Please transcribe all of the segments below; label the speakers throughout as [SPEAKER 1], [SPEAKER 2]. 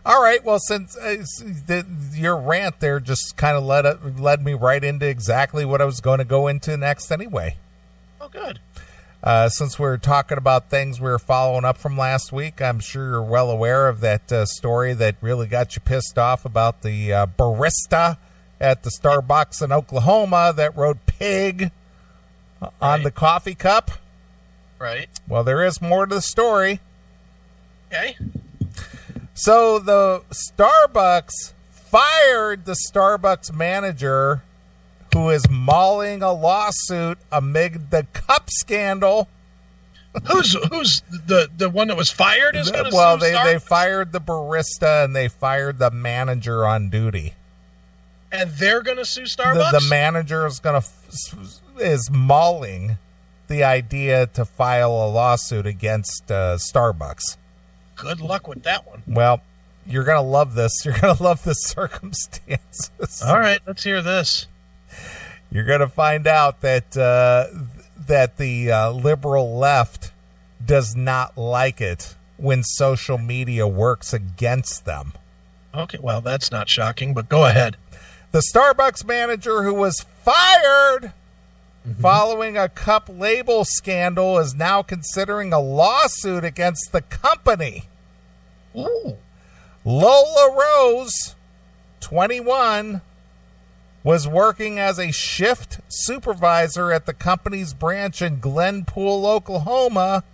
[SPEAKER 1] All right. Well, since your rant there just kind of led me right into exactly what I was going to go into next anyway.
[SPEAKER 2] Oh, good.
[SPEAKER 1] Since we're talking about things we were following up from last week, I'm sure you're well aware of that story that really got you pissed off about the barista at the Starbucks in Oklahoma that wrote pig on the coffee cup.
[SPEAKER 2] Right.
[SPEAKER 1] Well, there is more to the story.
[SPEAKER 2] Okay.
[SPEAKER 1] So the Starbucks fired the Starbucks manager who is mulling a lawsuit amid the cup scandal.
[SPEAKER 2] Who's the one that was fired is going to sue Starbucks?
[SPEAKER 1] They fired the barista and they fired the manager on duty.
[SPEAKER 2] And they're going to sue Starbucks?
[SPEAKER 1] The manager is mulling the idea to file a lawsuit against Starbucks.
[SPEAKER 2] Good luck with that one.
[SPEAKER 1] Well, you're going to love this. You're going to love the circumstances.
[SPEAKER 2] All right, let's hear this.
[SPEAKER 1] You're going to find out that the liberal left does not like it when social media works against them.
[SPEAKER 2] Okay, well, that's not shocking, but go ahead.
[SPEAKER 1] The Starbucks manager who was fired following a cup label scandal is now considering a lawsuit against the company.
[SPEAKER 2] Ooh.
[SPEAKER 1] Lola Rose, 21, was working as a shift supervisor at the company's branch in Glenpool, Oklahoma,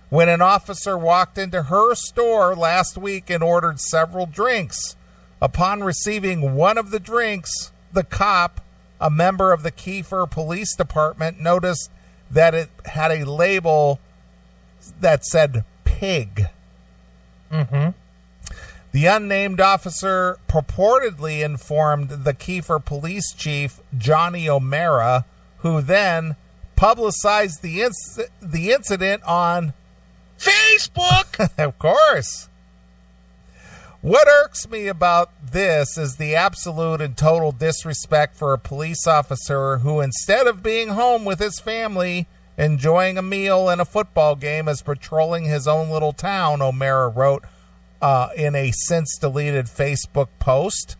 [SPEAKER 1] when an officer walked into her store last week and ordered several drinks. Upon receiving one of the drinks, the cop, a member of the Kiefer Police Department, noticed that it had a label that said pig.
[SPEAKER 2] Mm-hmm.
[SPEAKER 1] The unnamed officer purportedly informed the Kiefer police chief, Johnny O'Mara, who then publicized the incident on
[SPEAKER 2] Facebook.
[SPEAKER 1] Of course. What irks me about this is the absolute and total disrespect for a police officer who, instead of being home with his family, enjoying a meal and a football game, is patrolling his own little town, O'Mara wrote in a since-deleted Facebook post.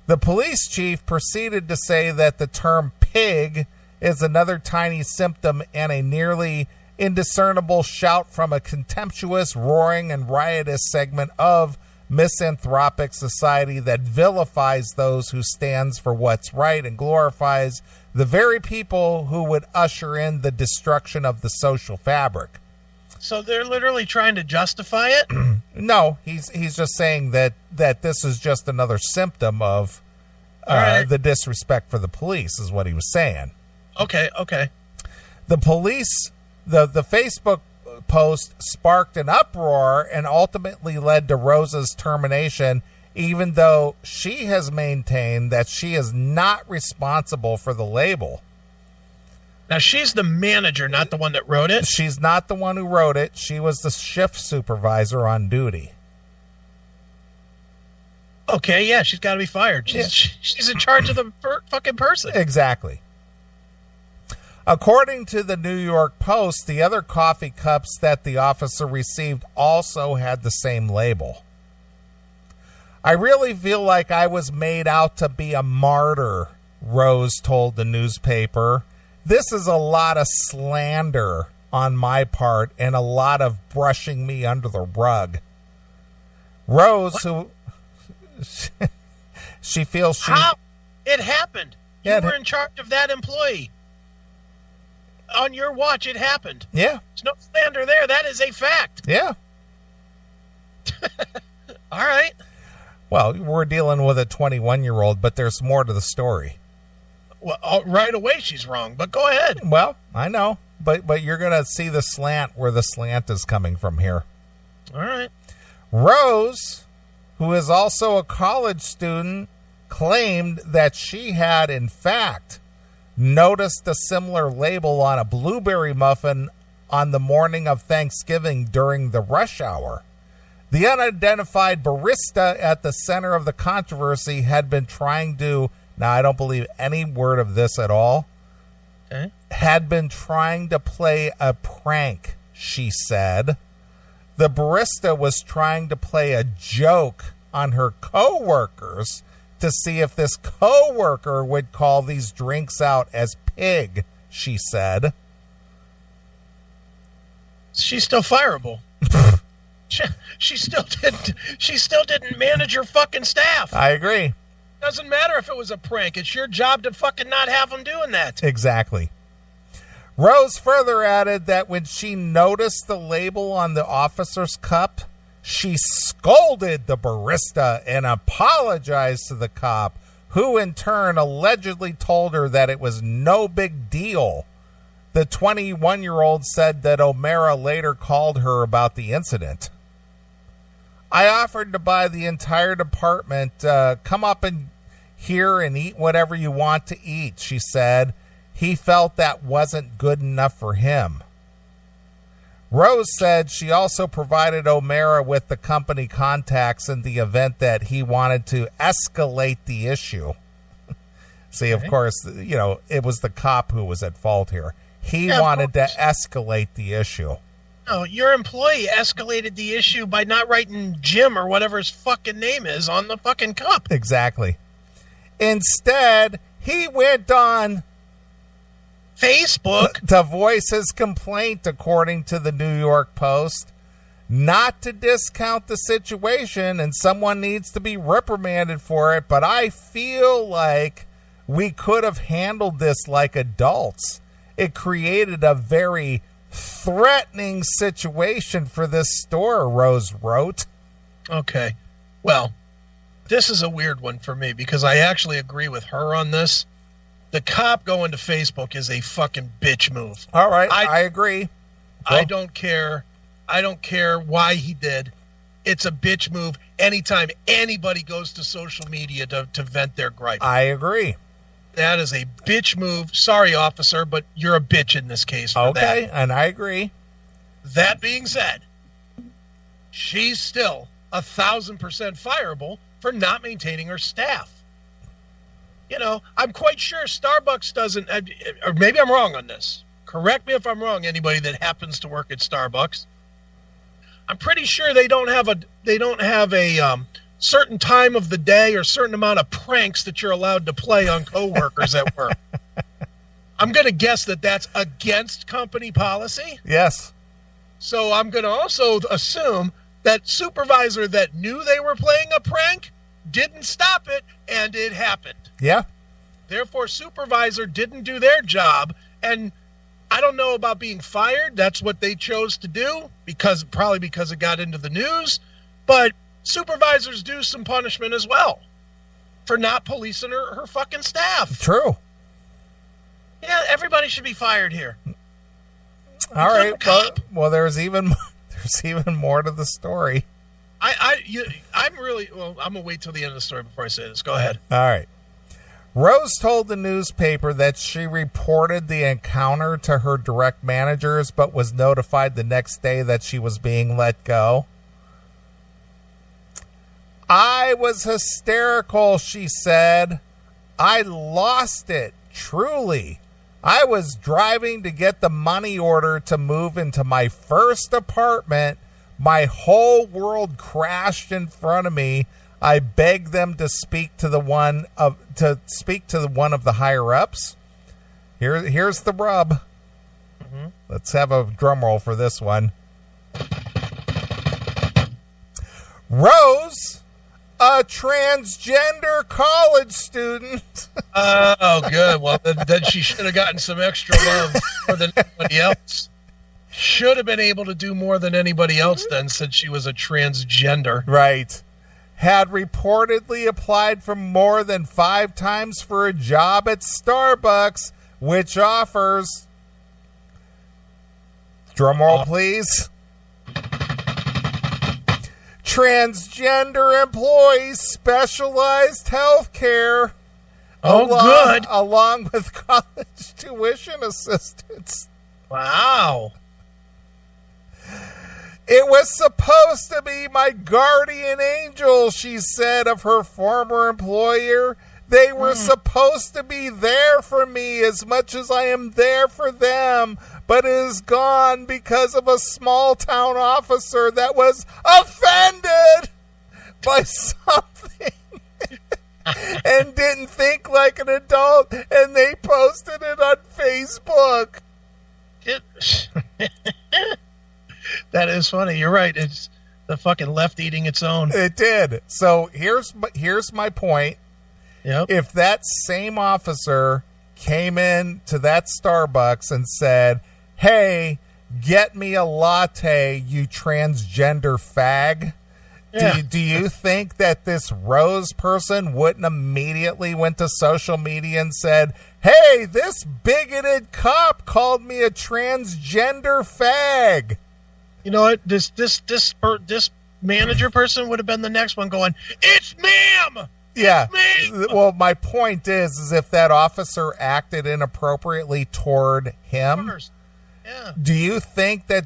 [SPEAKER 1] The police chief proceeded to say that the term pig is another tiny symptom and a nearly indiscernible shout from a contemptuous, roaring, and riotous segment of misanthropic society that vilifies those who stands for what's right and glorifies the very people who would usher in the destruction of the social fabric.
[SPEAKER 2] So they're literally trying to justify it?
[SPEAKER 1] No, he's just saying that this is just another symptom of the disrespect for the police is what he was saying.
[SPEAKER 2] Okay.
[SPEAKER 1] The police, the Facebook post sparked an uproar and ultimately led to Rosa's termination, even though she has maintained that she is not responsible for the label.
[SPEAKER 2] Now, she's the manager, not the one that wrote it?
[SPEAKER 1] She's not the one who wrote it. She was the shift supervisor on duty.
[SPEAKER 2] Okay, yeah, she's got to be fired. She's in charge of the fucking person.
[SPEAKER 1] Exactly. According to the New York Post, the other coffee cups that the officer received also had the same label. I really feel like I was made out to be a martyr, Rose told the newspaper. This is a lot of slander on my part and a lot of brushing me under the rug. Rose, who she feels she...
[SPEAKER 2] How? It happened. You
[SPEAKER 1] Yeah,
[SPEAKER 2] were in charge of that employee. On your watch, it happened.
[SPEAKER 1] Yeah.
[SPEAKER 2] There's no slander there. That is a fact.
[SPEAKER 1] Yeah.
[SPEAKER 2] All right.
[SPEAKER 1] Well, we're dealing with a 21-year-old, but there's more to the story.
[SPEAKER 2] Well, right away she's wrong, but go ahead.
[SPEAKER 1] Well, I know, but you're going to see the slant where the slant is coming from here.
[SPEAKER 2] All right.
[SPEAKER 1] Rose, who is also a college student, claimed that she had, in fact, noticed a similar label on a blueberry muffin on the morning of Thanksgiving during the rush hour. The unidentified barista at the center of the controversy had been trying to, now I don't believe any word of this at all, had been trying to play a prank, she said. the barista was trying to play a joke on her coworkers to see if this coworker would call these drinks out as pig, she said.
[SPEAKER 2] She's still fireable. She still didn't manage her fucking staff.
[SPEAKER 1] I agree.
[SPEAKER 2] Doesn't matter if it was a prank. It's your job to fucking not have them doing that.
[SPEAKER 1] Exactly. Rose further added that when she noticed the label on the officer's cup, she scolded the barista and apologized to the cop, who in turn allegedly told her that it was no big deal. The 21-year-old said that O'Mara later called her about the incident. I offered to buy the entire department. Come up in here and eat whatever you want to eat, she said. He felt that wasn't good enough for him. Rose said she also provided O'Mara with the company contacts in the event that he wanted to escalate the issue. See, of course, you know, it was the cop who was at fault here. He wanted to escalate the issue.
[SPEAKER 2] No, your employee escalated the issue by not writing Jim or whatever his fucking name is on the fucking cup.
[SPEAKER 1] Exactly. Instead, he went on
[SPEAKER 2] Facebook
[SPEAKER 1] to voice his complaint, according to the New York Post. Not to discount the situation, and someone needs to be reprimanded for it, but I feel like we could have handled this like adults. It created a very threatening situation for this store, Rose wrote.
[SPEAKER 2] Okay. Well, this is a weird one for me because I actually agree with her on this. The cop going to Facebook is a fucking bitch move.
[SPEAKER 1] All right, I agree.
[SPEAKER 2] Well, I don't care. I don't care why he did. It's a bitch move anytime anybody goes to social media to vent their gripe.
[SPEAKER 1] I agree.
[SPEAKER 2] That is a bitch move. Sorry, officer, but you're a bitch in this case for that.
[SPEAKER 1] Okay, and I agree.
[SPEAKER 2] That being said, she's still 1,000% fireable for not maintaining her staff. You know, I'm quite sure Starbucks doesn't, or maybe I'm wrong on this. Correct me if I'm wrong, anybody that happens to work at Starbucks. I'm pretty sure they don't have a certain time of the day or certain amount of pranks that you're allowed to play on coworkers at work. I'm going to guess that that's against company policy.
[SPEAKER 1] Yes.
[SPEAKER 2] So I'm going to also assume that supervisor that knew they were playing a prank didn't stop it, and it happened.
[SPEAKER 1] Yeah.
[SPEAKER 2] Therefore, supervisor didn't do their job, and I don't know about being fired. That's what they chose to do, probably because it got into the news. But supervisors do some punishment as well for not policing her fucking staff.
[SPEAKER 1] True.
[SPEAKER 2] Yeah, everybody should be fired here.
[SPEAKER 1] All right. Well, there's even more to the story.
[SPEAKER 2] I'm gonna wait till the end of the story before I say this. Go ahead.
[SPEAKER 1] All right. Rose told the newspaper that she reported the encounter to her direct managers, but was notified the next day that she was being let go. I was hysterical, she said. I lost it, truly. I was driving to get the money order to move into my first apartment. My whole world crashed in front of me. I begged them to speak to one of the higher ups. Here's the rub. Mm-hmm. Let's have a drum roll for this one. Rose, a transgender college student.
[SPEAKER 2] Oh, good. Well, then she should have gotten some extra love more than anybody else. Should have been able to do more than anybody else then, since she was a transgender.
[SPEAKER 1] Right. Had reportedly applied for more than 5 times for a job at Starbucks, which offers, drumroll please, transgender employees specialized health care.
[SPEAKER 2] Good.
[SPEAKER 1] Along with college tuition assistance.
[SPEAKER 2] Wow.
[SPEAKER 1] It was supposed to be my guardian angel, she said of her former employer. They were supposed to be there for me as much as I am there for them. but is gone because of a small town officer that was offended by something and didn't think like an adult, and they posted it on Facebook.
[SPEAKER 2] That is funny. You're right. It's the fucking left eating its own.
[SPEAKER 1] It did. So here's my point.
[SPEAKER 2] Yep.
[SPEAKER 1] If that same officer came in to that Starbucks and said, "Hey, get me a latte, you transgender fag,"
[SPEAKER 2] Yeah.
[SPEAKER 1] do you think that this Rose person wouldn't immediately went to social media and said, "Hey, this bigoted cop called me a transgender fag"?
[SPEAKER 2] You know what? This manager person would have been the next one going, "It's ma'am."
[SPEAKER 1] Yeah.
[SPEAKER 2] Me.
[SPEAKER 1] Well, my point is if that officer acted inappropriately toward him,
[SPEAKER 2] Yeah.
[SPEAKER 1] do you think that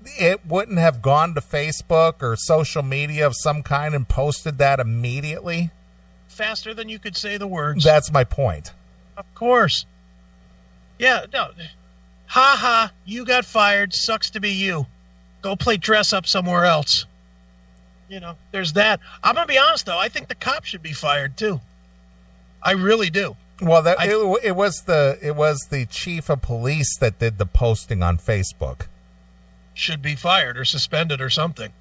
[SPEAKER 1] it wouldn't have gone to Facebook or social media of some kind and posted that immediately?
[SPEAKER 2] Faster than you could say the words.
[SPEAKER 1] That's my point.
[SPEAKER 2] Of course. Yeah, no. Ha ha, you got fired. Sucks to be you. Go play dress up somewhere else. You know, there's that. I'm going to be honest, though. I think the cop should be fired, too. I really do.
[SPEAKER 1] Well, it was the chief of police that did the posting on Facebook.
[SPEAKER 2] Should be fired or suspended or something.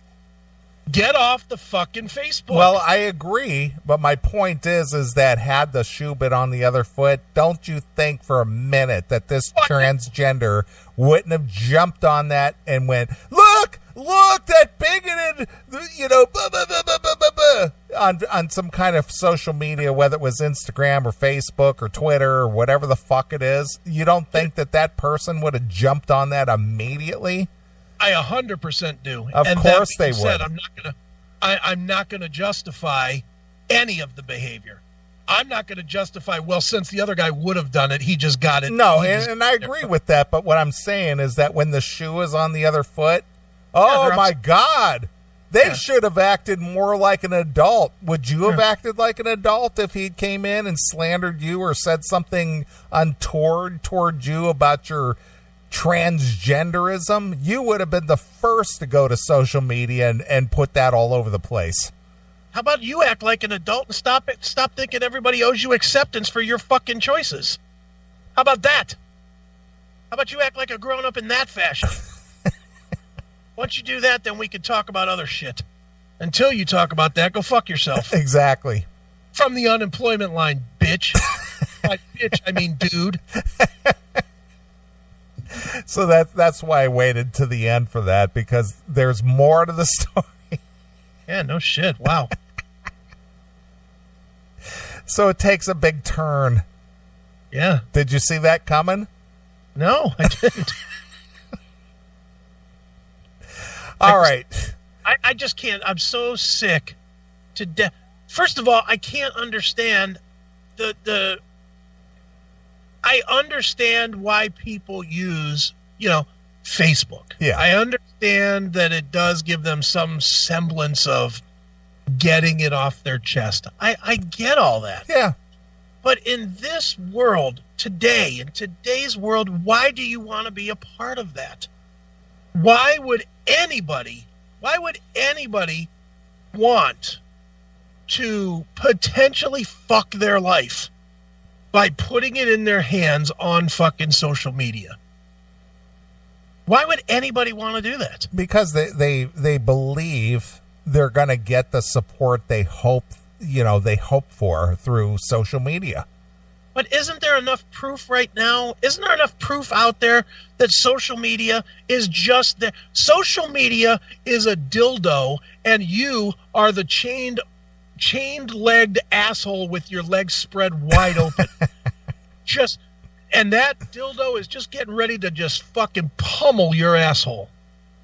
[SPEAKER 2] Get off the fucking Facebook.
[SPEAKER 1] Well, I agree, but my point is that had the shoe been on the other foot, don't you think for a minute that this transgender wouldn't have jumped on that and went, look, that bigoted, blah, blah, blah, blah, blah, blah, blah, on some kind of social media, whether it was Instagram or Facebook or Twitter or whatever the fuck it is. You don't think that person would have jumped on that immediately?
[SPEAKER 2] I 100% do.
[SPEAKER 1] Of course they would.
[SPEAKER 2] I'm not gonna justify any of the behavior. I'm not gonna justify, well, since the other guy would have done it, he just got it.
[SPEAKER 1] No, and I agree with that, but what I'm saying is that when the shoe is on the other foot, my God, they should have acted more like an adult. Would you have acted like an adult if he came in and slandered you or said something untoward toward you about your transgenderism? You would have been the first to go to social media and put that all over the place.
[SPEAKER 2] How about you act like an adult and stop thinking everybody owes you acceptance for your fucking choices? How about that? How about you act like a grown-up in that fashion? Once you do that, then we can talk about other shit. Until you talk about that, go fuck yourself.
[SPEAKER 1] Exactly.
[SPEAKER 2] From the unemployment line, bitch. By bitch, I mean dude.
[SPEAKER 1] So that's why I waited to the end for that, because there's more to the story.
[SPEAKER 2] Yeah, no shit. Wow.
[SPEAKER 1] So it takes a big turn.
[SPEAKER 2] Yeah.
[SPEAKER 1] Did you see that coming?
[SPEAKER 2] No, I didn't.
[SPEAKER 1] All right.
[SPEAKER 2] I just can't. I'm so sick to death. First of all, I can't understand the I understand why people use, Facebook.
[SPEAKER 1] Yeah.
[SPEAKER 2] I understand that it does give them some semblance of getting it off their chest. I get all that.
[SPEAKER 1] Yeah.
[SPEAKER 2] But in this world, today, in today's world, why do you want to be a part of that? Why would anybody want to potentially fuck their life by putting it in their hands on fucking social media? Why would anybody want to do that?
[SPEAKER 1] Because they believe they're going to get the support they hope for through social media.
[SPEAKER 2] But isn't there enough proof right now? Isn't there enough proof out there that social media is just there? Social media is a dildo, and you are the chained-legged asshole with your legs spread wide open. And that dildo is just getting ready to just fucking pummel your asshole.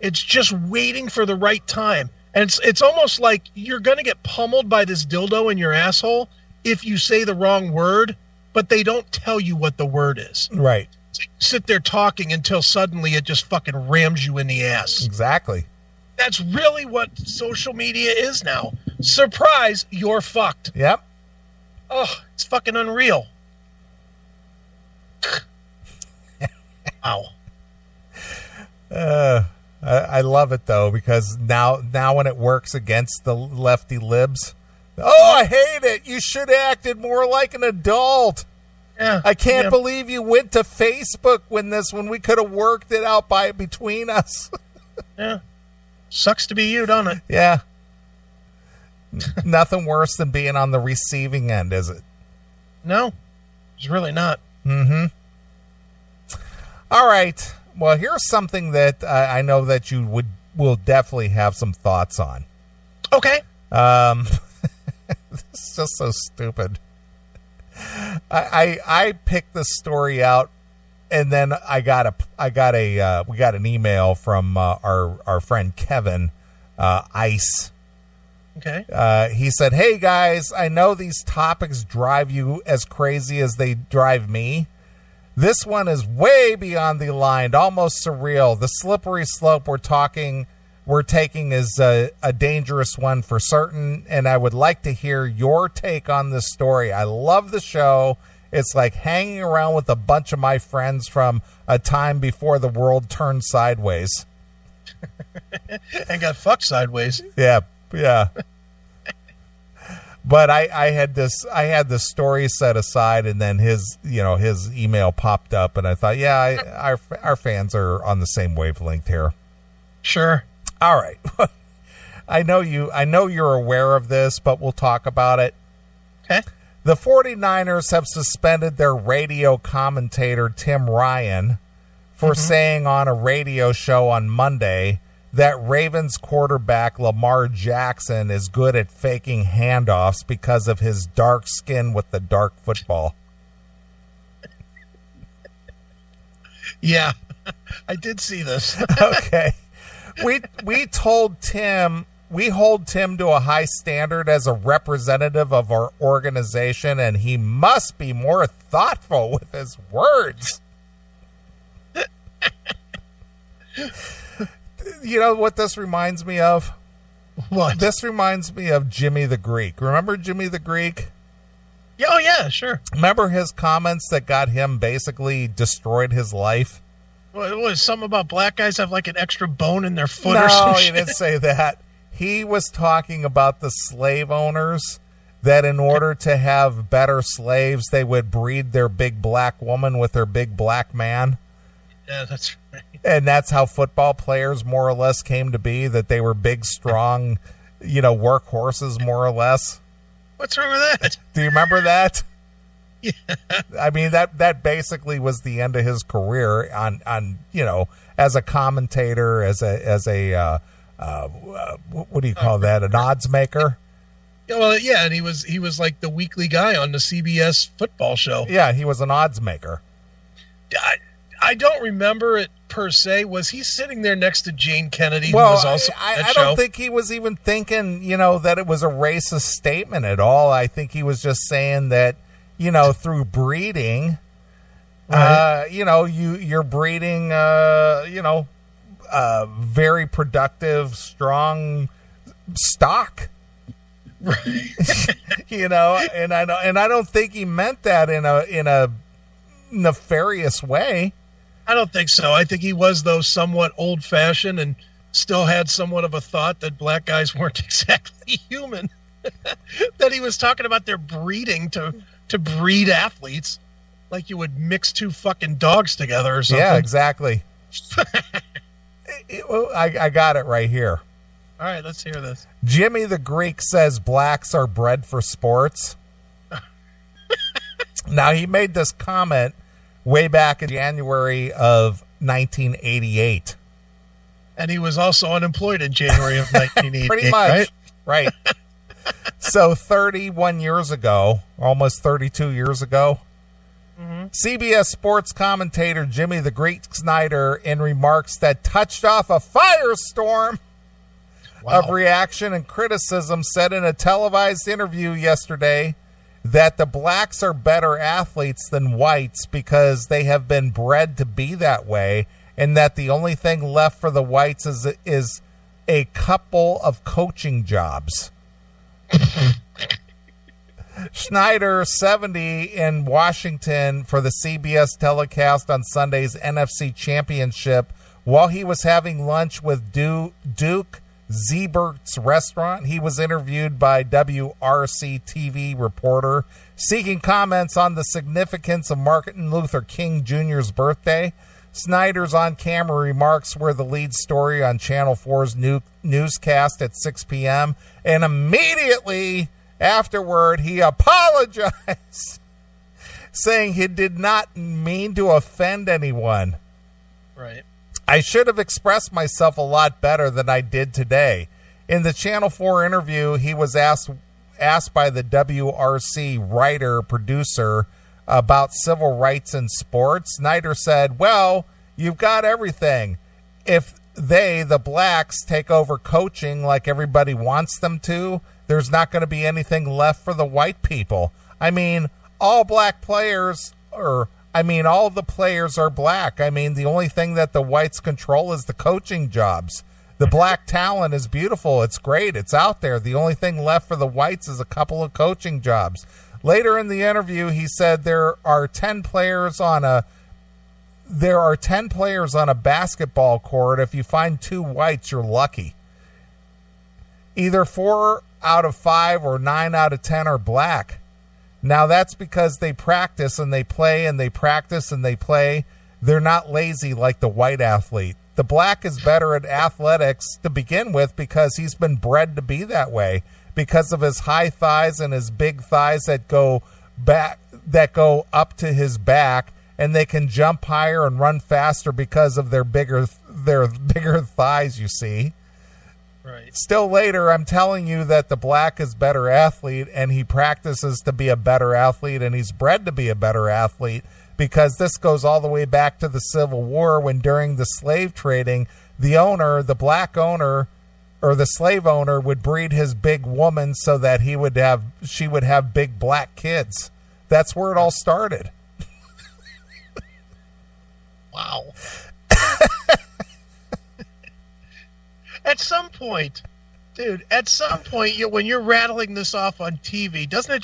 [SPEAKER 2] It's just waiting for the right time. And it's almost like you're going to get pummeled by this dildo in your asshole if you say the wrong word, but they don't tell you what the word is.
[SPEAKER 1] Right.
[SPEAKER 2] So you sit there talking until suddenly it just fucking rams you in the ass.
[SPEAKER 1] Exactly.
[SPEAKER 2] That's really what social media is now. Surprise, you're fucked.
[SPEAKER 1] Yep.
[SPEAKER 2] Oh, it's fucking unreal. Wow.
[SPEAKER 1] I love it though, because now when it works against the lefty libs, oh, I hate it. You should have acted more like an adult.
[SPEAKER 2] Yeah,
[SPEAKER 1] I can't believe you went to Facebook when we could have worked it out between us.
[SPEAKER 2] Yeah. Sucks to be you, don't it?
[SPEAKER 1] Yeah. Nothing worse than being on the receiving end, is it?
[SPEAKER 2] No, it's really not.
[SPEAKER 1] Mm-hmm. All right. Well, here's something that I know that you will definitely have some thoughts on.
[SPEAKER 2] Okay.
[SPEAKER 1] It's just so stupid. I picked this story out, and then we got an email from our friend Kevin Ice.
[SPEAKER 2] Okay.
[SPEAKER 1] He said, "Hey guys, I know these topics drive you as crazy as they drive me. This one is way beyond the line, almost surreal. The slippery slope we're taking is a dangerous one for certain, and I would like to hear your take on this story. I love the show. It's like hanging around with a bunch of my friends from a time before the world turned sideways."
[SPEAKER 2] And got fucked sideways.
[SPEAKER 1] Yeah. But I had this story set aside, and then his email popped up, and I thought, our fans are on the same wavelength here.
[SPEAKER 2] Sure.
[SPEAKER 1] All right. I know you're aware of this, but we'll talk about it.
[SPEAKER 2] Okay.
[SPEAKER 1] The 49ers have suspended their radio commentator Tim Ryan for saying on a radio show on Monday that Ravens quarterback Lamar Jackson is good at faking handoffs because of his dark skin with the dark football.
[SPEAKER 2] Yeah, I did see this.
[SPEAKER 1] Okay. We hold Tim to a high standard as a representative of our organization, and he must be more thoughtful with his words. You know what this reminds me of?
[SPEAKER 2] What?
[SPEAKER 1] This reminds me of Jimmy the Greek. Remember Jimmy the Greek?
[SPEAKER 2] Yeah, oh, yeah, sure.
[SPEAKER 1] Remember his comments that got him basically destroyed his life?
[SPEAKER 2] Well, it was something about black guys have like an extra bone in their foot
[SPEAKER 1] no,
[SPEAKER 2] or something.
[SPEAKER 1] No, he didn't say that. He was talking about the slave owners, that in order to have better slaves, they would breed their big black woman with their big black man.
[SPEAKER 2] Yeah, that's right.
[SPEAKER 1] And that's how football players more or less came to be, that they were big, strong, workhorses more or less.
[SPEAKER 2] What's wrong with that?
[SPEAKER 1] Do you remember that?
[SPEAKER 2] Yeah.
[SPEAKER 1] I mean, that basically was the end of his career on as a commentator, as a what do you call that? An odds maker?
[SPEAKER 2] Yeah, well, yeah, and he was like the weekly guy on the CBS football show.
[SPEAKER 1] Yeah, he was an odds maker.
[SPEAKER 2] I don't remember it per se. Was he sitting there next to Jane Kennedy?
[SPEAKER 1] Well,
[SPEAKER 2] who was also
[SPEAKER 1] I don't think he was even thinking, that it was a racist statement at all. I think he was just saying that, through breeding,
[SPEAKER 2] right.
[SPEAKER 1] You're breeding, very productive, strong stock.
[SPEAKER 2] Right.
[SPEAKER 1] And I don't think he meant that in a nefarious way.
[SPEAKER 2] I don't think so. I think he was, though, somewhat old-fashioned and still had somewhat of a thought that black guys weren't exactly human. That he was talking about their breeding to breed athletes, like you would mix two fucking dogs together or something.
[SPEAKER 1] Yeah, exactly. I got it right here.
[SPEAKER 2] All right, let's hear this.
[SPEAKER 1] Jimmy the Greek says blacks are bred for sports. Now, he made this comment way back in January of 1988.
[SPEAKER 2] And he was also unemployed in January of 1988.
[SPEAKER 1] Pretty much, right? So 31 years ago, almost 32 years ago, CBS Sports commentator Jimmy the Greek Snyder, in remarks that touched off a firestorm of reaction and criticism, said in a televised interview yesterday that the blacks are better athletes than whites because they have been bred to be that way, and that the only thing left for the whites is a couple of coaching jobs. Schneider, 70, in Washington for the CBS telecast on Sunday's NFC Championship, While he was having lunch with Duke Zebert's restaurant, he was interviewed by WRC TV reporter seeking comments on the significance of Martin Luther King Jr.'s birthday. Snyder's on-camera remarks were the lead story on Channel 4's newscast at 6 p.m., and immediately afterward, he apologized, saying he did not mean to offend anyone.
[SPEAKER 2] Right.
[SPEAKER 1] I should have expressed myself a lot better than I did today. In the Channel 4 interview, he was asked by the WRC writer-producer about civil rights in sports. Snyder said, well, you've got everything. If they, the blacks, take over coaching like everybody wants them to, there's not going to be anything left for the white people. I mean, all black players, all the players are black. I mean, the only thing that the whites control is the coaching jobs. The black talent is beautiful. It's great. It's out there. The only thing left for the whites is a couple of coaching jobs. Later in the interview, he said there are 10 players on a basketball court. If you find 2 whites, you're lucky. Either 4 out of 5 or 9 out of 10 are black. Now, that's because they practice and they play and they practice and they play. They're not lazy like the white athlete. The black is better at athletics to begin with because he's been bred to be that way, because of his high thighs and his big thighs that go up to his back, and they can jump higher and run faster because of their bigger thighs, you see.
[SPEAKER 2] Right.
[SPEAKER 1] Still later, I'm telling you that the black is better athlete, and he practices to be a better athlete, and he's bred to be a better athlete, because this goes all the way back to the Civil War, when during the slave trading, the black owner, or the slave owner, would breed his big woman so that she would have big black kids. That's where it all started.
[SPEAKER 2] Wow. At some point, when you're rattling this off on TV, doesn't it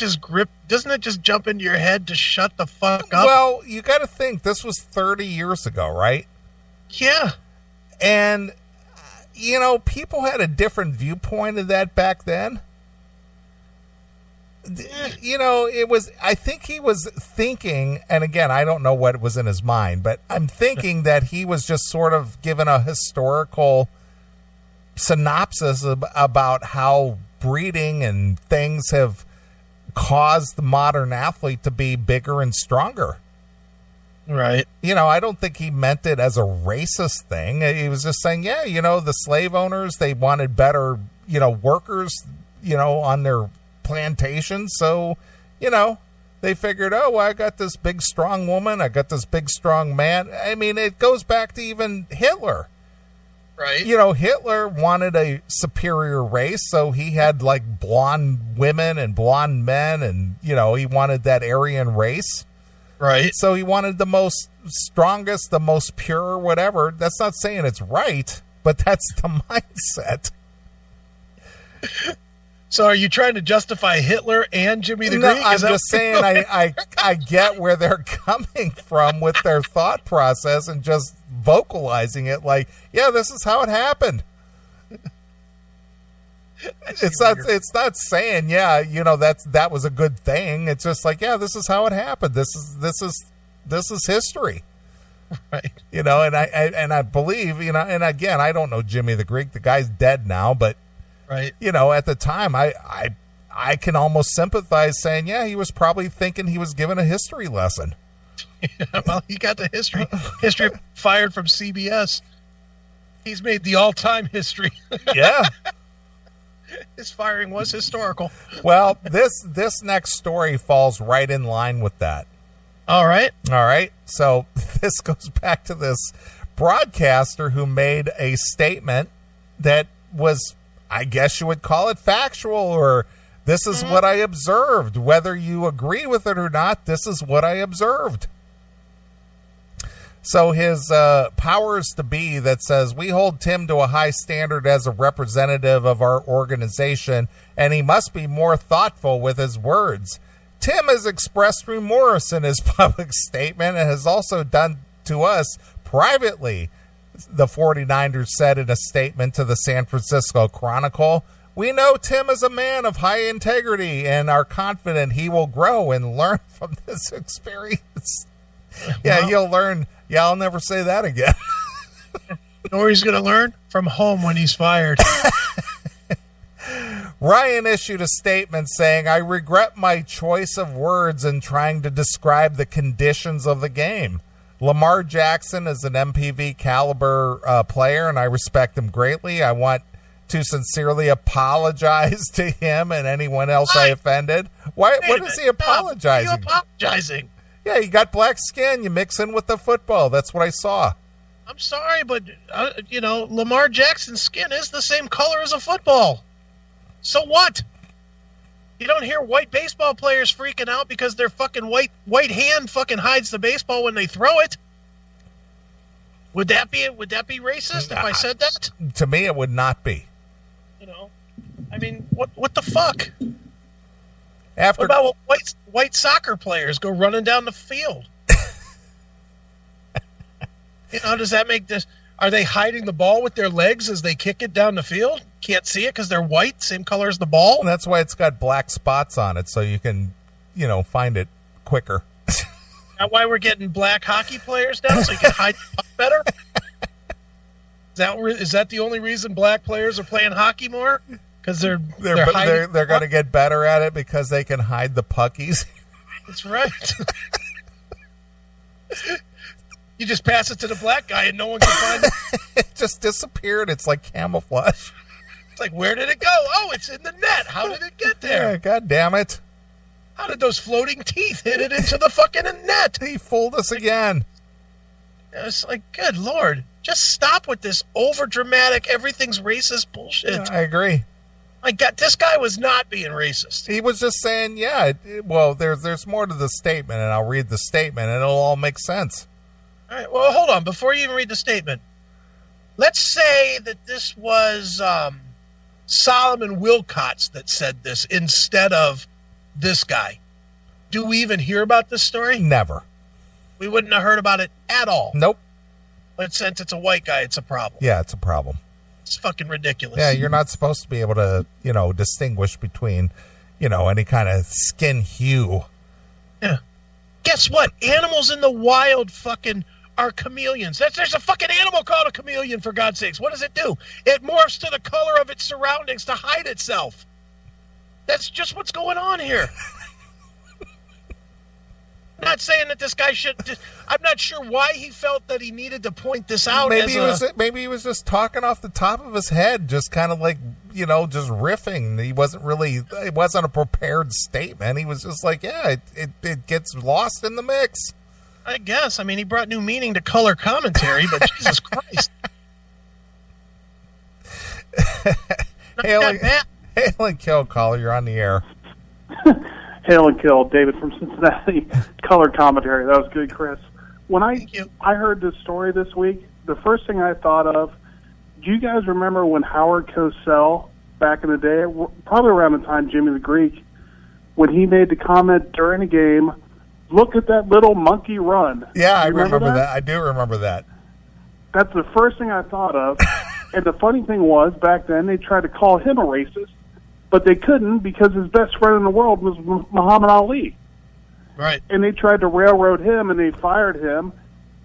[SPEAKER 2] just jump into your head to shut the fuck up?
[SPEAKER 1] Well, you got to think, this was 30 years ago, right?
[SPEAKER 2] Yeah.
[SPEAKER 1] And people had a different viewpoint of that back then. I think he was thinking, and again, I don't know what was in his mind, but I'm thinking that he was just sort of given a historical synopsis about how breeding and things have caused the modern athlete to be bigger and stronger.
[SPEAKER 2] Right.
[SPEAKER 1] I don't think he meant it as a racist thing. He was just saying, the slave owners, they wanted better, workers, on their plantations. So, they figured, I got this big, strong woman. I got this big, strong man. I mean, it goes back to even Hitler.
[SPEAKER 2] Right.
[SPEAKER 1] Hitler wanted a superior race, so he had like blonde women and blonde men, and, he wanted that Aryan race.
[SPEAKER 2] Right.
[SPEAKER 1] So he wanted the most strongest, the most pure, whatever. That's not saying it's right, but that's the mindset.
[SPEAKER 2] So are you trying to justify Hitler and Jimmy the Greek?
[SPEAKER 1] No, I'm just saying I get where they're coming from with their thought process and just vocalizing it like, yeah, this is how it happened. It's not saying, that was a good thing. It's just like, yeah, this is how it happened. This is history.
[SPEAKER 2] Right.
[SPEAKER 1] And I believe, and again, I don't know Jimmy the Greek. The guy's dead now, but
[SPEAKER 2] right.
[SPEAKER 1] At the time, I can almost sympathize saying, yeah, he was probably thinking he was given a history lesson.
[SPEAKER 2] Yeah, well, he got the history fired from CBS. He's made the all-time history.
[SPEAKER 1] Yeah.
[SPEAKER 2] His firing was historical.
[SPEAKER 1] Well, this next story falls right in line with that.
[SPEAKER 2] All right.
[SPEAKER 1] So this goes back to this broadcaster who made a statement that was, I guess you would call it factual, or this is what I observed. Whether you agree with it or not, this is what I observed. So his powers to be that says, we hold Tim to a high standard as a representative of our organization, and he must be more thoughtful with his words. Tim has expressed remorse in his public statement and has also done to us privately. The 49ers said in a statement to the San Francisco Chronicle, "We know Tim is a man of high integrity and are confident he will grow and learn from this experience." Yeah, you'll learn. Yeah, I'll never say that again.
[SPEAKER 2] You know where he's going to learn? From home when he's fired.
[SPEAKER 1] Ryan issued a statement saying, "I regret my choice of words in trying to describe the conditions of the game. Lamar Jackson is an MPV caliber player, and I respect him greatly. I want to sincerely apologize to him and anyone else I offended." What is he apologizing?
[SPEAKER 2] Are you apologizing?
[SPEAKER 1] Yeah, you got black skin. You mix in with the football. That's what I saw.
[SPEAKER 2] I'm sorry, but, Lamar Jackson's skin is the same color as a football. So what? You don't hear white baseball players freaking out because their fucking white hand fucking hides the baseball when they throw it. Would that be racist if I said that?
[SPEAKER 1] To me, it would not be.
[SPEAKER 2] I mean, what the fuck?
[SPEAKER 1] What
[SPEAKER 2] about white soccer players go running down the field? Does that make this? Are they hiding the ball with their legs as they kick it down the field? Can't see it because they're white, same color as the ball?
[SPEAKER 1] And that's why it's got black spots on it, so you can, find it quicker.
[SPEAKER 2] That's why we're getting black hockey players now, so you can hide the puck better? Is that the only reason black players are playing hockey more? Because they're
[SPEAKER 1] going to get better at it because they can hide the puckies.
[SPEAKER 2] That's right. You just pass it to the black guy and no one can find it.
[SPEAKER 1] It just disappeared. It's like camouflage.
[SPEAKER 2] It's like, where did it go? Oh, it's in the net. How did it get there?
[SPEAKER 1] Yeah, God damn it.
[SPEAKER 2] How did those floating teeth hit it into the fucking net?
[SPEAKER 1] He fooled us again.
[SPEAKER 2] It's like, good Lord. Just stop with this over-dramatic, everything's racist bullshit.
[SPEAKER 1] Yeah, I agree.
[SPEAKER 2] My God, this guy was not being racist.
[SPEAKER 1] He was just saying, there's more to the statement, and I'll read the statement, and it'll all make sense.
[SPEAKER 2] All right, well, hold on. Before you even read the statement, let's say that this was Solomon Wilcots that said this instead of this guy. Do we even hear about this story?
[SPEAKER 1] Never.
[SPEAKER 2] We wouldn't have heard about it at all.
[SPEAKER 1] Nope.
[SPEAKER 2] But since it's a white guy, it's a problem.
[SPEAKER 1] Yeah, it's a problem.
[SPEAKER 2] It's fucking ridiculous.
[SPEAKER 1] Yeah, you're not supposed to be able to, distinguish between, any kind of skin hue.
[SPEAKER 2] Yeah. Guess what? Animals in the wild fucking are chameleons. There's a fucking animal called a chameleon, for God's sakes. What does it do? It morphs to the color of its surroundings to hide itself. That's just what's going on here. I'm not saying that this guy should. I'm not sure why he felt that he needed to point this out.
[SPEAKER 1] Maybe he was just talking off the top of his head, just kind of like just riffing. It wasn't a prepared statement. He was just like, yeah, it gets lost in the mix.
[SPEAKER 2] I guess. I mean, he brought new meaning to color commentary, but Jesus Christ.
[SPEAKER 1] Hail and kill, caller. You're on the air.
[SPEAKER 3] Hail and kill, David from Cincinnati. Color commentary. That was good, Chris. When I heard this story this week, the first thing I thought of, do you guys remember when Howard Cosell, back in the day, probably around the time Jimmy the Greek, when he made the comment during a game, "Look at that little monkey run"?
[SPEAKER 1] Yeah, I remember that. I do remember that.
[SPEAKER 3] That's the first thing I thought of. And the funny thing was, back then, they tried to call him a racist, but they couldn't because his best friend in the world was Muhammad Ali.
[SPEAKER 2] Right.
[SPEAKER 3] And they tried to railroad him, and they fired him.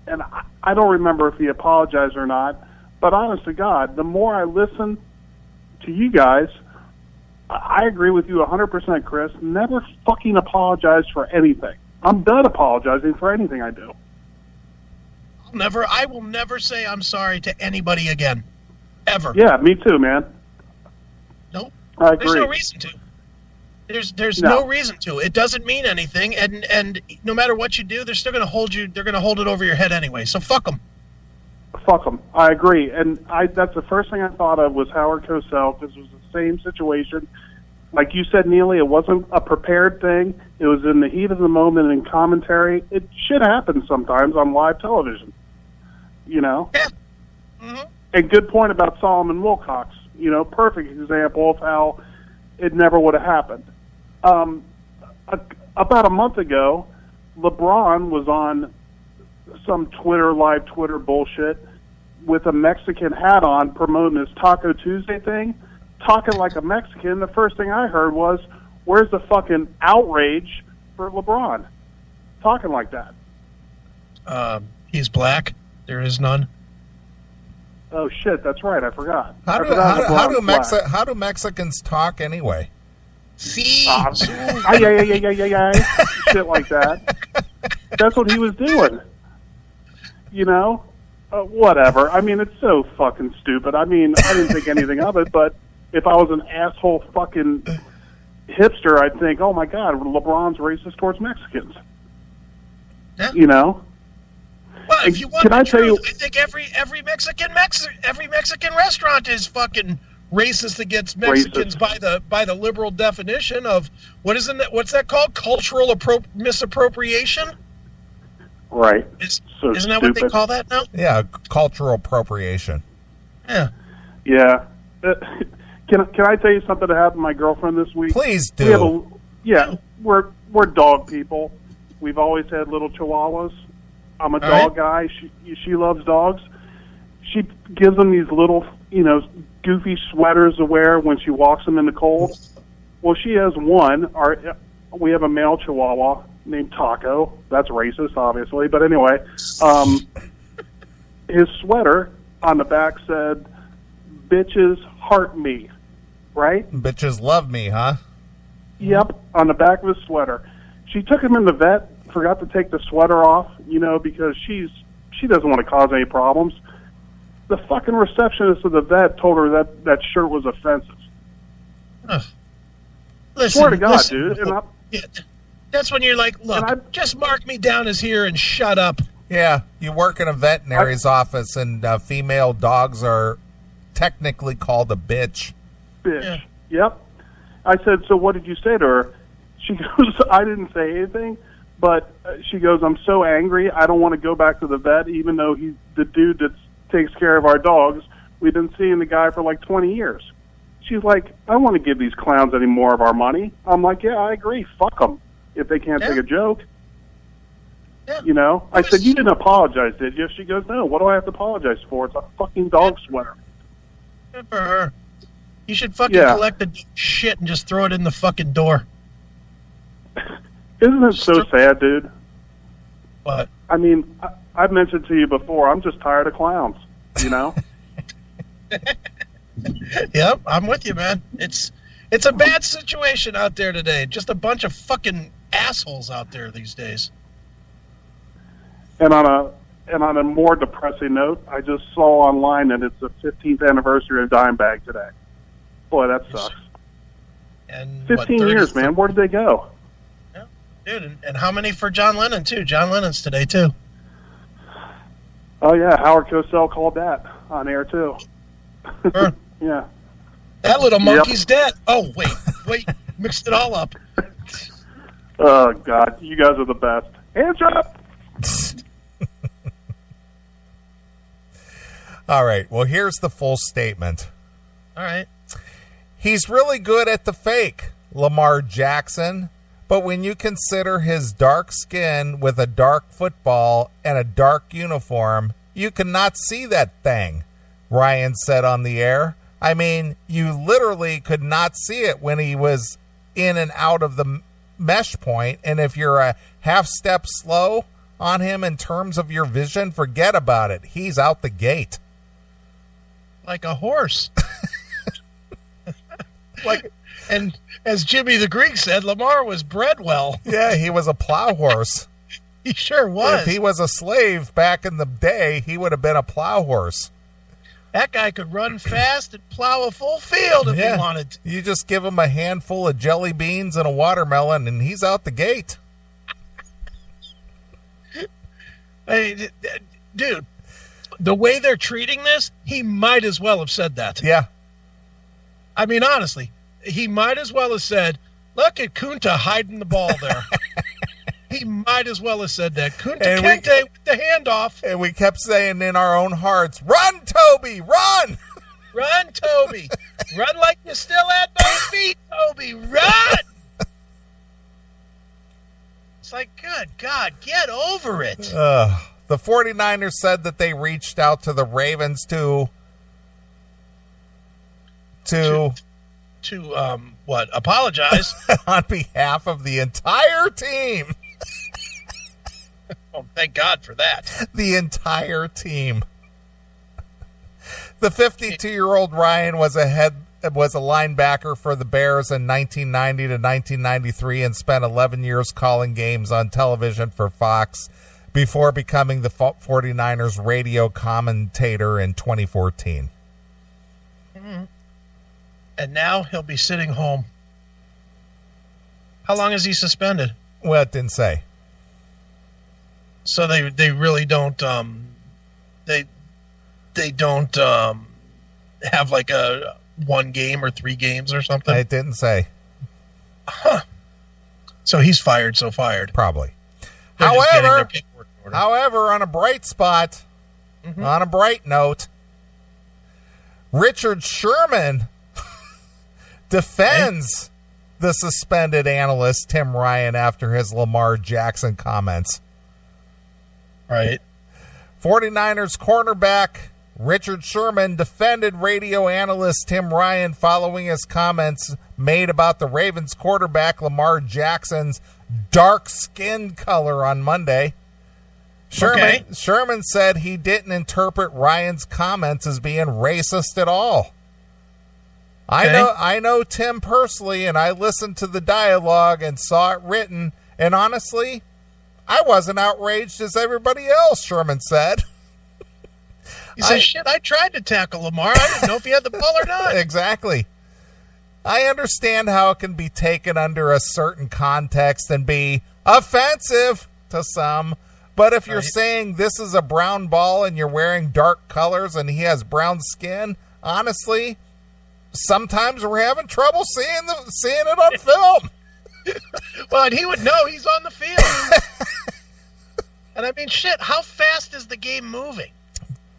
[SPEAKER 3] And I don't remember if he apologized or not. But honest to God, the more I listen to you guys, I agree with you 100%, Chris. Never fucking apologize for anything. I'm done apologizing for anything I do.
[SPEAKER 2] I will never say I'm sorry to anybody again. Ever.
[SPEAKER 3] Yeah, me too, man.
[SPEAKER 2] Nope.
[SPEAKER 3] I agree.
[SPEAKER 2] There's no reason to. There's no reason to. It doesn't mean anything, and no matter what you do, they're still going to hold you. They're going to hold it over your head anyway. So fuck them.
[SPEAKER 3] Fuck them. I agree, and that's the first thing I thought of was Howard Cosell, because it was the same situation. Like you said, Neely, it wasn't a prepared thing. It was in the heat of the moment in commentary. It should happen sometimes on live television.
[SPEAKER 2] Yeah. Mm-hmm.
[SPEAKER 3] And good point about Solomon Wilcots. Perfect example of how it never would have happened. About a month ago, LeBron was on some live Twitter bullshit, with a Mexican hat on promoting his Taco Tuesday thing, talking like a Mexican. The first thing I heard was, where's the fucking outrage for LeBron? Talking like that.
[SPEAKER 2] He's black. There is none.
[SPEAKER 3] Oh, shit, that's right. I forgot.
[SPEAKER 1] How do Mexicans talk anyway?
[SPEAKER 2] See?
[SPEAKER 3] Yeah. Shit like that. That's what he was doing. You know? Whatever. I mean, it's so fucking stupid. I mean, I didn't think anything of it, but if I was an asshole fucking hipster, I'd think, oh my God, LeBron's racist towards Mexicans.
[SPEAKER 2] Yeah.
[SPEAKER 3] You know?
[SPEAKER 2] Well, if you want
[SPEAKER 3] Can
[SPEAKER 2] the
[SPEAKER 3] I tell
[SPEAKER 2] truth,
[SPEAKER 3] you-
[SPEAKER 2] I think every Mexican restaurant is fucking racist against Mexicans by the liberal definition of what's that called? Cultural misappropriation?
[SPEAKER 3] Right.
[SPEAKER 2] Isn't
[SPEAKER 3] stupid.
[SPEAKER 2] that what they call that now?
[SPEAKER 1] Yeah, cultural appropriation.
[SPEAKER 2] Yeah.
[SPEAKER 3] Yeah. Can I tell you something that happened to my girlfriend this week?
[SPEAKER 1] Please do.
[SPEAKER 3] We're dog people. We've always had little chihuahuas. I'm a dog guy. She loves dogs. She gives them these little, goofy sweaters to wear when she walks them in the cold. Well, she has one. We have a male chihuahua named Taco. That's racist, obviously. But anyway, his sweater on the back said, "Bitches heart me," right?
[SPEAKER 1] Bitches love me, huh?
[SPEAKER 3] Yep, on the back of his sweater. She took him in the vet, forgot to take the sweater off, because she doesn't want to cause any problems. The fucking receptionist of the vet told her that shirt was offensive.
[SPEAKER 2] Listen,
[SPEAKER 3] Swear to God, dude. And
[SPEAKER 2] that's when you're like, look, just mark me down as here and shut up.
[SPEAKER 1] Yeah, you work in a veterinary's office, and female dogs are technically called a bitch.
[SPEAKER 3] Bitch. Yeah. Yep. I said, so what did you say to her? She goes, I didn't say anything, but she goes, I'm so angry, I don't want to go back to the vet, even though he's the dude that takes care of our dogs. We've been seeing the guy for like 20 years. She's like, I don't want to give these clowns any more of our money. I'm like, yeah, I agree. Fuck them if they can't take a joke. Yeah. I said, you didn't apologize, did you? She goes, no, what do I have to apologize for? It's a fucking dog sweater.
[SPEAKER 2] Good for her. You should fucking collect the shit and just throw it in the fucking door.
[SPEAKER 3] Isn't it so sad, dude?
[SPEAKER 2] What?
[SPEAKER 3] I mean, I've mentioned to you before, I'm just tired of clowns,
[SPEAKER 2] Yep, I'm with you, man. It's a bad situation out there today. Just a bunch of fucking assholes out there these days.
[SPEAKER 3] And on a more depressing note, I just saw online that it's the 15th anniversary of Dimebag today. Boy, that sucks.
[SPEAKER 2] And
[SPEAKER 3] 15 years, man. Where did they go?
[SPEAKER 2] Yeah, dude, and how many for John Lennon, too? John Lennon's today, too.
[SPEAKER 3] Oh, yeah. Howard Cosell called that on air, too.
[SPEAKER 2] Sure.
[SPEAKER 3] Yeah.
[SPEAKER 2] That little monkey's dead. Oh, wait. Mixed it all up.
[SPEAKER 3] Oh, God. You guys are the best. Hands up!
[SPEAKER 1] All right. Well, here's the full statement.
[SPEAKER 2] All right.
[SPEAKER 1] He's really good at the fake, Lamar Jackson. But when you consider his dark skin with a dark football and a dark uniform, you cannot see that thing, Ryan said on the air. I mean, you literally could not see it when he was in and out of the mesh point. And if you're a half step slow on him in terms of your vision, forget about it. He's out the gate.
[SPEAKER 2] Like a horse. And as Jimmy the Greek said, Lamar was bred well.
[SPEAKER 1] Yeah, he was a plow horse.
[SPEAKER 2] He sure was.
[SPEAKER 1] If he was a slave back in the day, he would have been a plow horse.
[SPEAKER 2] That guy could run fast and plow a full field if he wanted to.
[SPEAKER 1] You just give him a handful of jelly beans and a watermelon, and he's out the gate.
[SPEAKER 2] Hey, dude, the way they're treating this, he might as well have said that.
[SPEAKER 1] Yeah.
[SPEAKER 2] I mean, honestly, he might as well have said, look at Kunta hiding the ball there. He might as well have said that. Kunta Kinte with the handoff.
[SPEAKER 1] And we kept saying in our own hearts, run, Toby, run!
[SPEAKER 2] Run, Toby. Run like you still had both feet, Toby. Run! It's like, good God, get over it.
[SPEAKER 1] The 49ers said that they reached out to the Ravens to
[SPEAKER 2] apologize
[SPEAKER 1] on behalf of the entire team.
[SPEAKER 2] Oh, thank God for that.
[SPEAKER 1] The entire team. The 52-year-old Ryan was a linebacker for the Bears in 1990 to 1993 and spent 11 years calling games on television for Fox before becoming the 49ers radio commentator in 2014.
[SPEAKER 2] Mm-hmm. And now he'll be sitting home. How long is he suspended?
[SPEAKER 1] Well, it didn't say.
[SPEAKER 2] So they really don't they don't have like a 1 game or 3 games or something?
[SPEAKER 1] It didn't say.
[SPEAKER 2] Huh. So he's fired, so fired.
[SPEAKER 1] Probably.
[SPEAKER 2] They're just getting their paperwork in order.
[SPEAKER 1] However, on a bright spot, on a bright note, Richard Sherman defends the suspended analyst Tim Ryan after his Lamar Jackson comments.
[SPEAKER 2] Right.
[SPEAKER 1] 49ers cornerback Richard Sherman defended radio analyst Tim Ryan following his comments made about the Ravens quarterback Lamar Jackson's dark skin color on Monday. Sherman said he didn't interpret Ryan's comments as being racist at all. I know Tim personally, and I listened to the dialogue and saw it written, and honestly, I wasn't outraged as everybody else, Sherman said.
[SPEAKER 2] He said, shit, I tried to tackle Lamar. I didn't know if he had the ball or not.
[SPEAKER 1] Exactly. I understand how it can be taken under a certain context and be offensive to some, but if you're saying this is a brown ball and you're wearing dark colors and he has brown skin, honestly, sometimes we're having trouble seeing it on film.
[SPEAKER 2] Well, and he would know he's on the field. And I mean, shit, how fast is the game moving?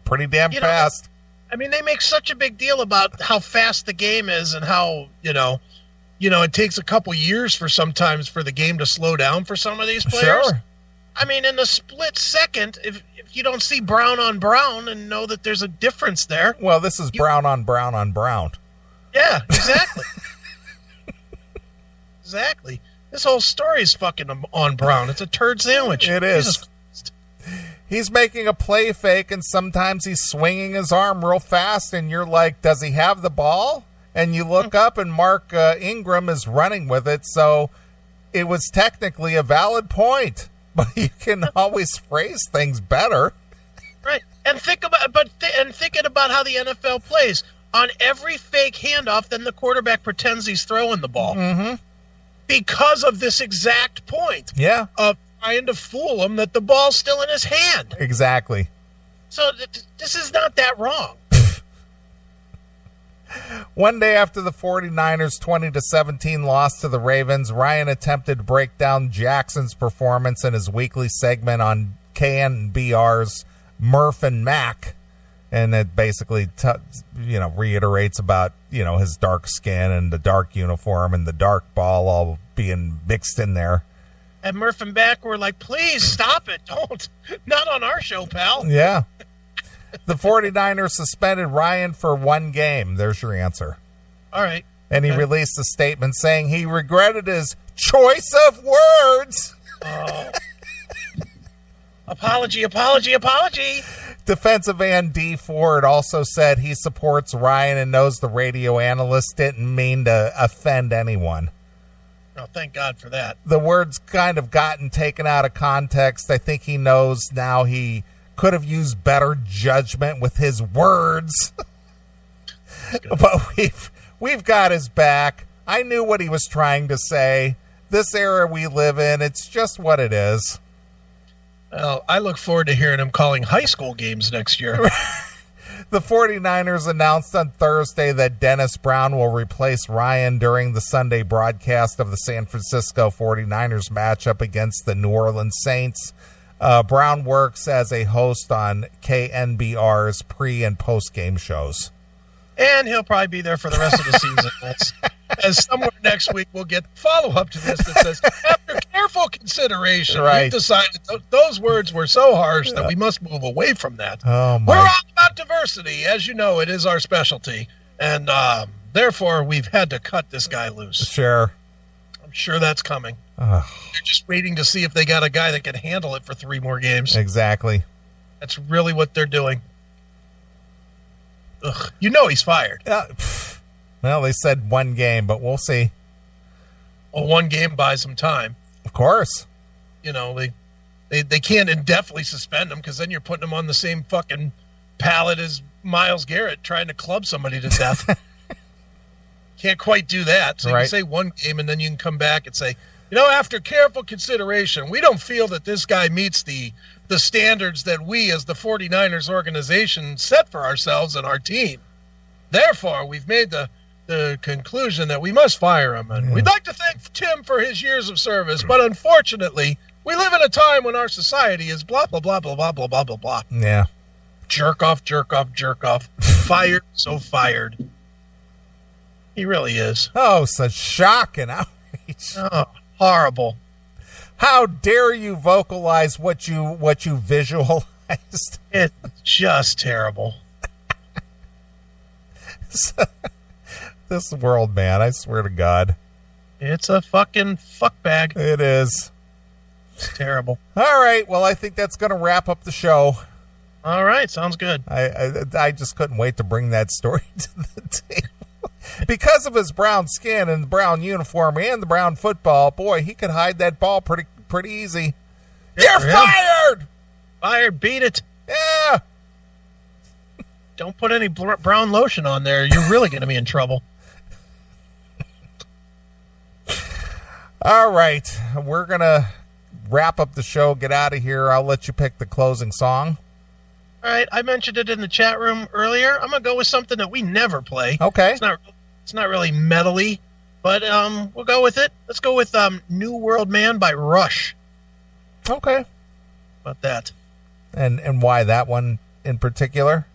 [SPEAKER 1] Pretty damn fast.
[SPEAKER 2] I mean, they make such a big deal about how fast the game is and how, it takes a couple years sometimes for the game to slow down for some of these players.
[SPEAKER 1] Sure.
[SPEAKER 2] I mean, in a split second, if you don't see brown on brown and know that there's a difference there.
[SPEAKER 1] Well, this is brown on brown on brown.
[SPEAKER 2] Yeah, exactly. Exactly. This whole story is fucking on brown. It's a turd sandwich.
[SPEAKER 1] It is. He's making a play fake, and sometimes he's swinging his arm real fast, and you're like, does he have the ball? And you look up, and Mark Ingram is running with it, so it was technically a valid point. But you can always phrase things better.
[SPEAKER 2] Right. And thinking about how the NFL plays. On every fake handoff, then the quarterback pretends he's throwing the ball.
[SPEAKER 1] Mm-hmm.
[SPEAKER 2] Because of this exact point.
[SPEAKER 1] Yeah.
[SPEAKER 2] Of trying to fool him that the ball's still in his hand.
[SPEAKER 1] Exactly.
[SPEAKER 2] So this is not that wrong.
[SPEAKER 1] One day after the 49ers' 20-17 loss to the Ravens, Ryan attempted to break down Jackson's performance in his weekly segment on KNBR's Murph and Mac. And it basically, reiterates about, his dark skin and the dark uniform and the dark ball all being mixed in there.
[SPEAKER 2] And Murph and Mac were like, please stop it. Don't. Not on our show, pal.
[SPEAKER 1] Yeah. The 49ers suspended Ryan for 1 game. There's your answer.
[SPEAKER 2] All right.
[SPEAKER 1] And he released a statement saying he regretted his choice of words.
[SPEAKER 2] Oh. Apology.
[SPEAKER 1] Defensive end D. Ford also said he supports Ryan and knows the radio analyst didn't mean to offend anyone.
[SPEAKER 2] Oh, thank God for that.
[SPEAKER 1] The words kind of gotten taken out of context. I think he knows now he could have used better judgment with his words. But we've got his back. I knew what he was trying to say. This era we live in, it's just what it is.
[SPEAKER 2] Well, I look forward to hearing him calling high school games next year.
[SPEAKER 1] The 49ers announced on Thursday that Dennis Brown will replace Ryan during the Sunday broadcast of the San Francisco 49ers matchup against the New Orleans Saints. Brown works as a host on KNBR's pre- and post-game shows.
[SPEAKER 2] And he'll probably be there for the rest of the season. as somewhere next week we'll get follow-up to this that says, after careful consideration,
[SPEAKER 1] Right.
[SPEAKER 2] we've decided those words were so harsh that we must move away from that.
[SPEAKER 1] Oh,
[SPEAKER 2] We're
[SPEAKER 1] my.
[SPEAKER 2] all about diversity. As you know, it is our specialty. And therefore, we've had to cut this guy loose.
[SPEAKER 1] Sure.
[SPEAKER 2] I'm sure that's coming.
[SPEAKER 1] Ugh,
[SPEAKER 2] They're just waiting to see if they got a guy that can handle it for 3 more games.
[SPEAKER 1] exactly.
[SPEAKER 2] That's really what they're doing. Ugh. You know he's fired.
[SPEAKER 1] Well, they said 1 game, but we'll see.
[SPEAKER 2] Well, 1 game buys him time.
[SPEAKER 1] Of course.
[SPEAKER 2] You know, they can't indefinitely suspend him because then you're putting him on the same fucking pallet as Myles Garrett trying to club somebody to death. Can't quite do that. So you
[SPEAKER 1] Right.
[SPEAKER 2] can say 1 game and then you can come back and say, you know, after careful consideration, we don't feel that this guy meets the standards that we as the 49ers organization set for ourselves and our team. Therefore, we've made the conclusion that we must fire him. And we'd like to thank Tim for his years of service, but unfortunately, we live in a time when our society is blah, blah, blah, blah, blah, blah, blah, blah, blah.
[SPEAKER 1] Yeah.
[SPEAKER 2] Jerk off, jerk off, jerk off. Fired, so fired. He really is.
[SPEAKER 1] Oh, such shock and outrage.
[SPEAKER 2] Oh, horrible.
[SPEAKER 1] How dare you vocalize what you visualized?
[SPEAKER 2] It's just terrible.
[SPEAKER 1] This world, man, I swear to God.
[SPEAKER 2] It's a fucking fuck bag.
[SPEAKER 1] It is.
[SPEAKER 2] It's terrible.
[SPEAKER 1] All right, well, I think that's going to wrap up the show.
[SPEAKER 2] All right, sounds good.
[SPEAKER 1] I just couldn't wait to bring that story to the table. Because of his brown skin and the brown uniform and the brown football, boy, he could hide that ball pretty easy.
[SPEAKER 2] Good
[SPEAKER 1] You're
[SPEAKER 2] for him.
[SPEAKER 1] fired!
[SPEAKER 2] Fired, beat it.
[SPEAKER 1] Yeah!
[SPEAKER 2] Don't put any brown lotion on there. You're really going to be in trouble.
[SPEAKER 1] All right, we're going to wrap up the show, get out of here. I'll let you pick the closing song.
[SPEAKER 2] All right, I mentioned it in the chat room earlier. I'm going to go with something that we never play.
[SPEAKER 1] Okay.
[SPEAKER 2] It's not really metal-y, but we'll go with it. Let's go with New World Man by Rush.
[SPEAKER 1] Okay.
[SPEAKER 2] How about that?
[SPEAKER 1] And why that one in particular?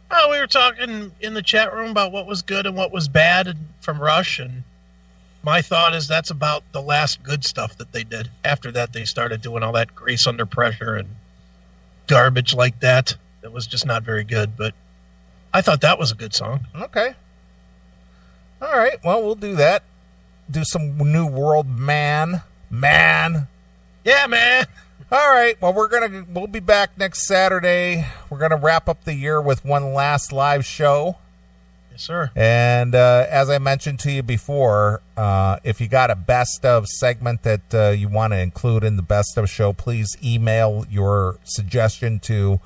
[SPEAKER 2] Oh, we were talking in the chat room about what was good and what was bad from Rush, and my thought is that's about the last good stuff that they did. After that, they started doing all that Grace Under Pressure and garbage like that. That was just not very good, but I thought that was a good song.
[SPEAKER 1] Okay. All right, well, we'll do that. Do some New World Man.
[SPEAKER 2] Yeah, man.
[SPEAKER 1] All right, well, we'll be back next Saturday. We're going to wrap up the year with one last live show.
[SPEAKER 2] Yes, sir.
[SPEAKER 1] And as I mentioned to you before, if you got a best of segment that you want to include in the best of show, please email your suggestion to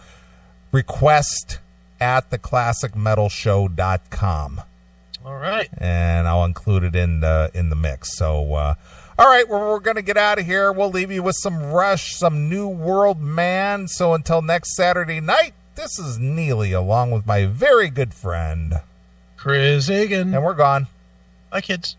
[SPEAKER 1] request@theclassicmetalshow.com.
[SPEAKER 2] All right.
[SPEAKER 1] And I'll include it in the mix. So, all right, we're going to get out of here. We'll leave you with some Rush, some New World Man. So until next Saturday night, this is Neely along with my very good friend
[SPEAKER 2] Chris Hagan.
[SPEAKER 1] and we're gone.
[SPEAKER 2] Bye, kids.